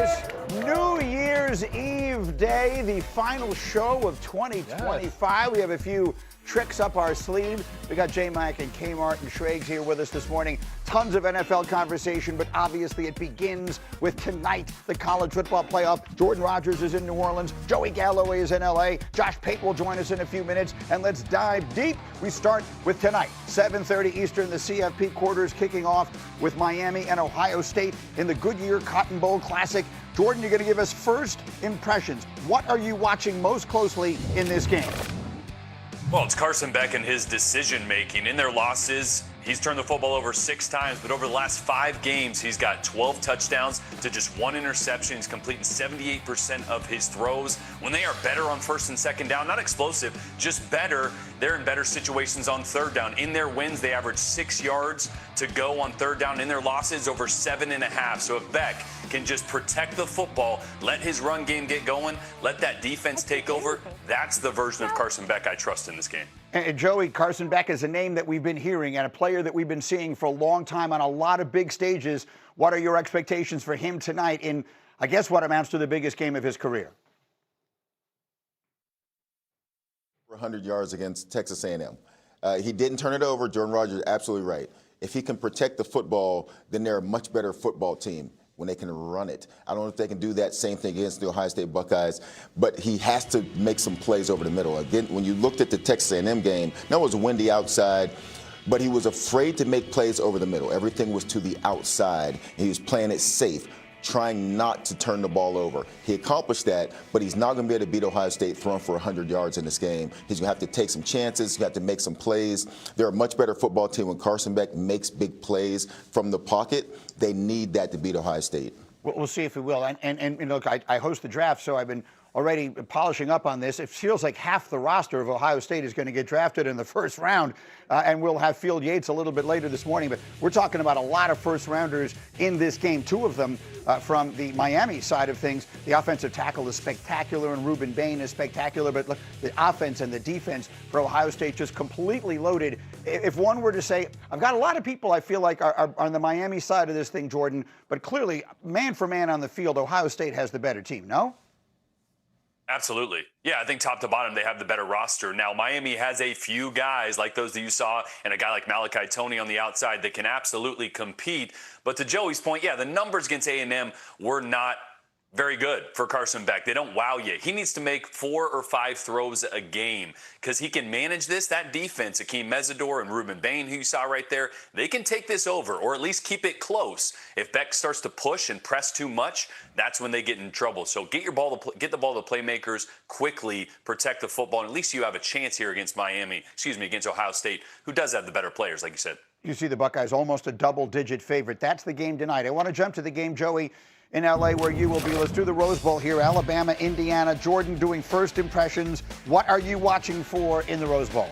this New Year's Eve day, the final show of 2025. Yes. We have a few tricks up our sleeve. We got J. Mac and K. Martin Schrags here with us this morning. Tons of NFL conversation, but obviously it begins with tonight, the college football playoff. Jordan Rodgers is in New Orleans. Joey Galloway is in L.A. Josh Pate will join us in a few minutes, and let's dive deep. We start with tonight, 7:30 Eastern, the CFP quarters kicking off with Miami and Ohio State in the Goodyear Cotton Bowl Classic. Jordan, you're going to give us first impressions. What are you watching most closely in this game? Well, it's Carson Beck and his decision-making. In their losses, he's turned the football over 6 times, but over the last 5 games, he's got 12 touchdowns to just 1 interception. He's completing 78% of his throws. When they are better on first and second down, not explosive, just better, they're in better situations on third down. In their wins, they average 6 yards to go on third down. In their losses, over 7.5. So if Beck can just protect the football, let his run game get going, let that defense take over, that's the version of Carson Beck I trust in this game. And Joey, Carson Beck is a name that we've been hearing and a player that we've been seeing for a long time on a lot of big stages. What are your expectations for him tonight in, I guess, what amounts to the biggest game of his career? 100 yards against Texas A&M. He didn't turn it over. Jordan Rodgers, absolutely right. If he can protect the football, then they're a much better football team when they can run it. I don't know if they can do that same thing against the Ohio State Buckeyes, but he has to make some plays over the middle. Again, when you looked at the Texas A&M game, now it was windy outside, but he was afraid to make plays over the middle. Everything was to the outside. He was playing it safe, trying not to turn the ball over. He accomplished that, but he's not going to be able to beat Ohio State throwing for 100 yards in this game. He's going to have to take some chances. He's going to have to make some plays. They're a much better football team when Carson Beck makes big plays from the pocket. They need that to beat Ohio State. We'll see if he will. And look, I host the draft, so I've been already polishing up on this. It feels like half the roster of Ohio State is going to get drafted in the first round, and we'll have Field Yates a little bit later this morning. But we're talking about a lot of first-rounders in this game, 2 of them from the Miami side of things. The offensive tackle is spectacular, and Ruben Bain is spectacular. But look, the offense and the defense for Ohio State just completely loaded. If one were to say, I've got a lot of people I feel like are on the Miami side of this thing, Jordan, but clearly, man for man on the field, Ohio State has the better team, no? Absolutely. Yeah, I think top to bottom, they have the better roster. Now, Miami has a few guys like those that you saw and a guy like Malachi Toney on the outside that can absolutely compete. But to Joey's point, yeah, the numbers against A&M were not very good for Carson Beck. They don't wow you. He needs to make 4 or 5 throws a game because he can manage this. That defense, Akeem Mesidor and Ruben Bain, who you saw right there, they can take this over or at least keep it close. If Beck starts to push and press too much, that's when they get in trouble. So get the ball to the playmakers quickly, protect the football, and at least you have a chance here against against Ohio State, who does have the better players, like you said. You see the Buckeyes almost a double-digit favorite. That's the game tonight. I want to jump to the game, Joey, in L.A. where you will be. Let's do the Rose Bowl here. Alabama, Indiana. Jordan doing first impressions. What are you watching for in the Rose Bowl?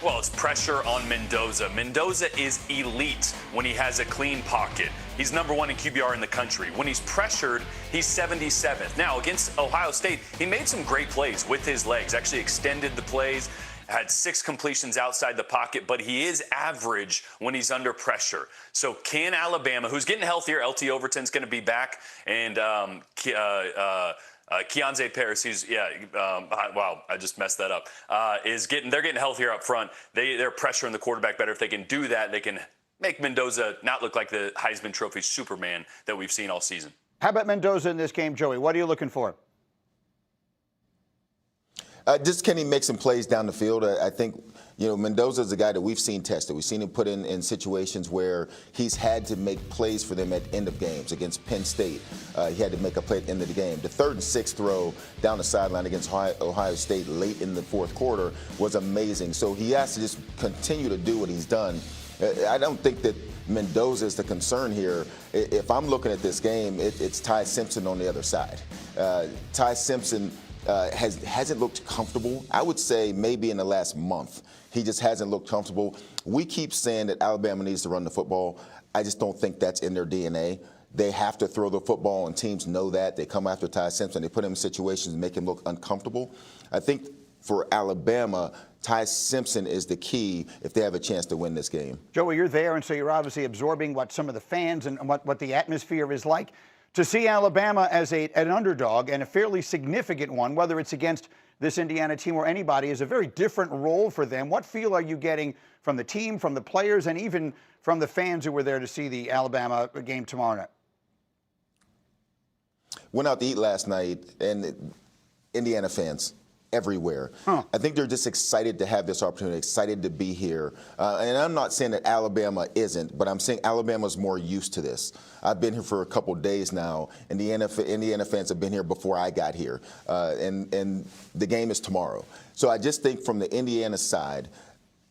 Well, it's pressure on Mendoza. Mendoza is elite when he has a clean pocket. He's number 1 in QBR in the country. When he's pressured, he's 77th. Now, against Ohio State, he made some great plays with his legs, actually extended the plays, had 6 completions outside the pocket, but he is average when he's under pressure. So can Alabama, who's getting healthier, LT Overton's going to be back, and Keontae Paris, wow, I just messed that up, they're getting healthier up front. They're pressuring the quarterback better. If they can do that, they can make Mendoza not look like the Heisman Trophy Superman that we've seen all season. How about Mendoza in this game, Joey? What are you looking for? Just can he make some plays down the field? I think, Mendoza is a guy that we've seen tested. We've seen him put in situations where he's had to make plays for them at the end of games. Against Penn State, he had to make a play at the end of the game. The 3rd and 6th throw down the sideline against Ohio State late in the 4th quarter was amazing. So he has to just continue to do what he's done. I don't think that Mendoza is the concern here. If I'm looking at this game, it's Ty Simpson on the other side. Ty Simpson hasn't looked comfortable. I would say maybe in the last month. He just hasn't looked comfortable. We keep saying that Alabama needs to run the football. I just don't think that's in their DNA. They have to throw the football, and teams know that. They come after Ty Simpson. They put him in situations and make him look uncomfortable. I think for Alabama, Ty Simpson is the key if they have a chance to win this game. Joey, you're there, and so you're obviously absorbing what some of the fans and what the atmosphere is like. To see Alabama as an underdog and a fairly significant one, whether it's against this Indiana team or anybody, is a very different role for them. What feel are you getting from the team, from the players, and even from the fans who were there to see the Alabama game tomorrow night? Went out to eat last night, and Indiana fans everywhere. I think they're just excited to have this opportunity, excited to be here. And I'm not saying that Alabama isn't, but I'm saying Alabama's more used to this. I've been here for a couple days now, and the Indiana fans have been here before I got here. And the game is tomorrow. So I just think from the Indiana side,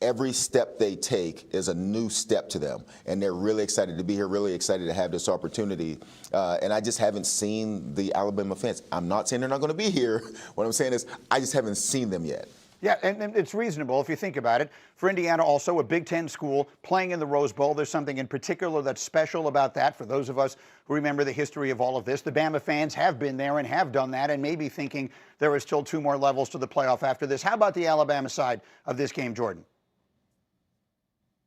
every step they take is a new step to them, and they're really excited to be here, really excited to have this opportunity. And I just haven't seen the Alabama fans. I'm not saying they're not going to be here. What I'm saying is I just haven't seen them yet. Yeah, and it's reasonable if you think about it. For Indiana, also a Big Ten school playing in the Rose Bowl, there's something in particular that's special about that. For those of us who remember the history of all of this, the Bama fans have been there and have done that and maybe thinking there are still 2 more levels to the playoff after this. How about the Alabama side of this game, Jordan?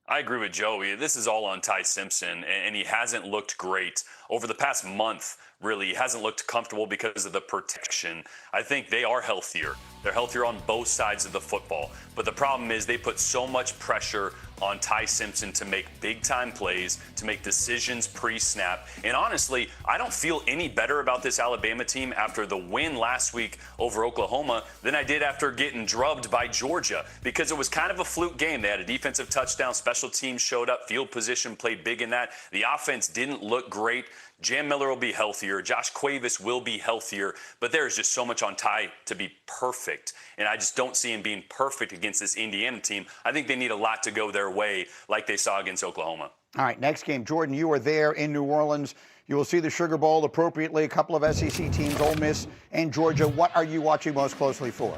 I agree with Joey. This is all on Ty Simpson, and he hasn't looked great over the past month. Really, he hasn't looked comfortable because of the protection. I think they are healthier. They're healthier on both sides of the football. But the problem is they put so much pressure on Ty Simpson to make big-time plays, to make decisions pre-snap. And honestly, I don't feel any better about this Alabama team after the win last week over Oklahoma than I did after getting drubbed by Georgia, because it was kind of a fluke game. They had a defensive touchdown, special teams showed up, field position played big in that. The offense didn't look great. Jam Miller will be healthier. Josh Cuevas will be healthier. But there's just so much on Ty to be perfect. And I just don't see him being perfect against this Indiana team. I think they need a lot to go their way like they saw against Oklahoma. All right, next game. Jordan, you are there in New Orleans. You will see the Sugar Bowl appropriately. A couple of SEC teams, Ole Miss and Georgia. What are you watching most closely for?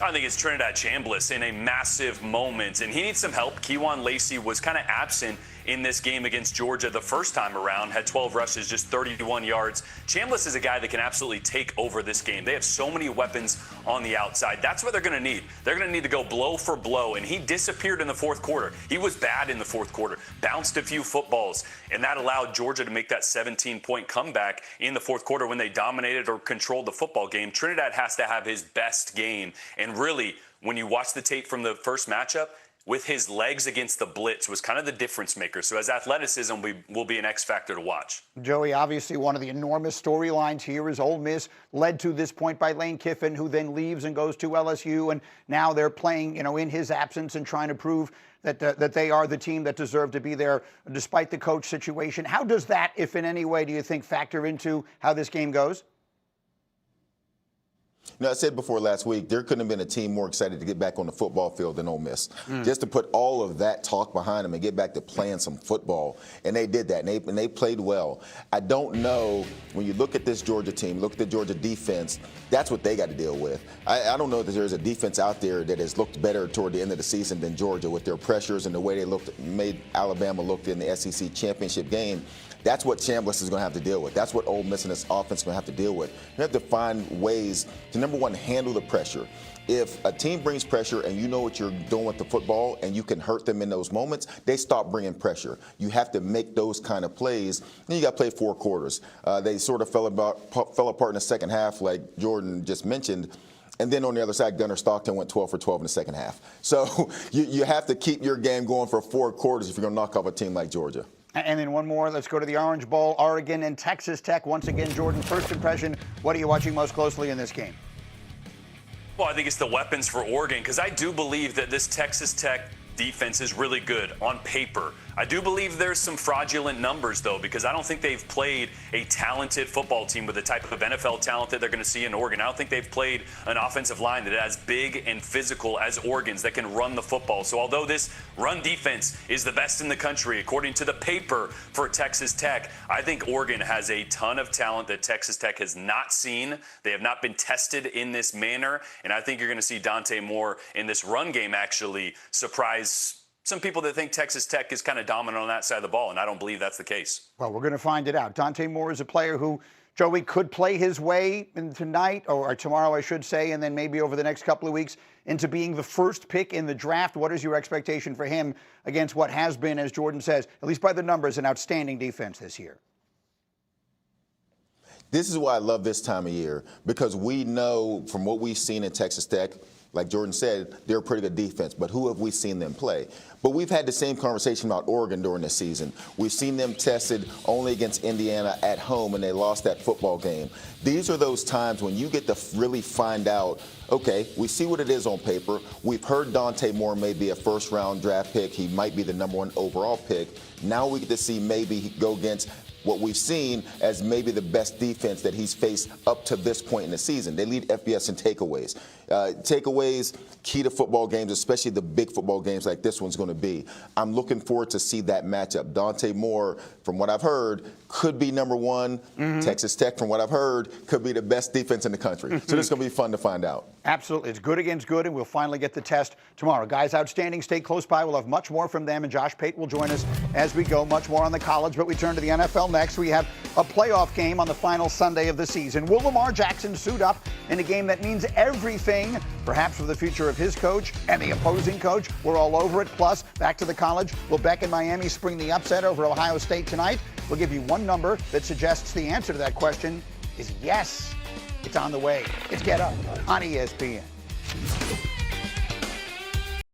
I think it's Trinidad Chambliss in a massive moment, and he needs some help. Kejuan Lacey was kind of absent in this game against Georgia the first time around, had 12 rushes, just 31 yards. Chambliss is a guy that can absolutely take over this game. They have so many weapons on the outside. That's what they're going to need. They're going to need to go blow for blow, and he disappeared in the fourth quarter. He was bad in the fourth quarter, bounced a few footballs, and that allowed Georgia to make that 17-point comeback in the fourth quarter when they dominated or controlled the football game. Trinidad has to have his best game, and really, when you watch the tape from the first matchup, with his legs against the blitz was kind of the difference maker. So his athleticism will be an X factor to watch. Joey, obviously one of the enormous storylines here is Ole Miss, led to this point by Lane Kiffin, who then leaves and goes to LSU, and now they're playing, in his absence and trying to prove that they are the team that deserve to be there despite the coach situation. How does that, if in any way, do you think factor into how this game goes? I said before last week, there couldn't have been a team more excited to get back on the football field than Ole Miss. Just to put all of that talk behind them and get back to playing some football. And they did that, and they played well. I don't know, when you look at this Georgia team, look at the Georgia defense, that's what they got to deal with. I don't know that there's a defense out there that has looked better toward the end of the season than Georgia with their pressures and the way they made Alabama look in the SEC championship game. That's what Chambliss is going to have to deal with. That's what Ole Miss and his offense is going to have to deal with. You have to find ways to, number one, handle the pressure. If a team brings pressure and you know what you're doing with the football and you can hurt them in those moments, they stop bringing pressure. You have to make those kind of plays. Then you got to play 4 quarters. They sort of fell apart in the second half, like Jordan just mentioned. And then on the other side, Gunnar Stockton went 12 for 12 in the second half. So you have to keep your game going for 4 quarters if you're going to knock off a team like Georgia. And then one more. Let's go to the Orange Bowl, Oregon and Texas Tech. Once again, Jordan, first impression, what are you watching most closely in this game? Well, I think it's the weapons for Oregon, because I do believe that this Texas Tech defense is really good on paper. I do believe there's some fraudulent numbers, though, because I don't think they've played a talented football team with the type of NFL talent that they're going to see in Oregon. I don't think they've played an offensive line that is as big and physical as Oregon's that can run the football. So although this run defense is the best in the country, according to the paper for Texas Tech, I think Oregon has a ton of talent that Texas Tech has not seen. They have not been tested in this manner, and I think you're going to see Dante Moore in this run game actually surprise some people that think Texas Tech is kind of dominant on that side of the ball, and I don't believe that's the case. Well, we're going to find it out. Dante Moore is a player who, Joey, could play his way in tonight, or tomorrow, I should say, and then maybe over the next couple of weeks into being the first pick in the draft. What is your expectation for him against what has been, as Jordan says, at least by the numbers, an outstanding defense this year? This is why I love this time of year, because we know from what we've seen in Texas Tech, like Jordan said, they're a pretty good defense, but who have we seen them play? But we've had the same conversation about Oregon during the season. We've seen them tested only against Indiana at home, and they lost that football game. These are those times when you get to really find out, okay, we see what it is on paper. We've heard Dante Moore may be a first-round draft pick. He might be the #1 overall pick. Now we get to see maybe he go against what we've seen as maybe the best defense that he's faced up to this point in the season. They lead FBS in takeaways. Takeaways, key to football games, especially the big football games like this one's going to be. I'm looking forward to see that matchup. Dante Moore, from what I've heard, could be #1. Texas Tech, from what I've heard, could be the best defense in the country. So this is going to be fun to find out. Absolutely. It's good against good, and we'll finally get the test tomorrow. Guys, outstanding. Stay close by. We'll have much more from them, and Josh Pate will join us as we go. Much more on the college, but we turn to the NFL next. We have a playoff game on the final Sunday of the season. Will Lamar Jackson suit up in a game that means everything, perhaps for the future of his coach and the opposing coach? We're all over it. Plus, back to the college. Will Beck and Miami spring the upset over Ohio State tonight? We'll give you one number that suggests the answer to that question is yes. It's on the way. It's Get Up on ESPN.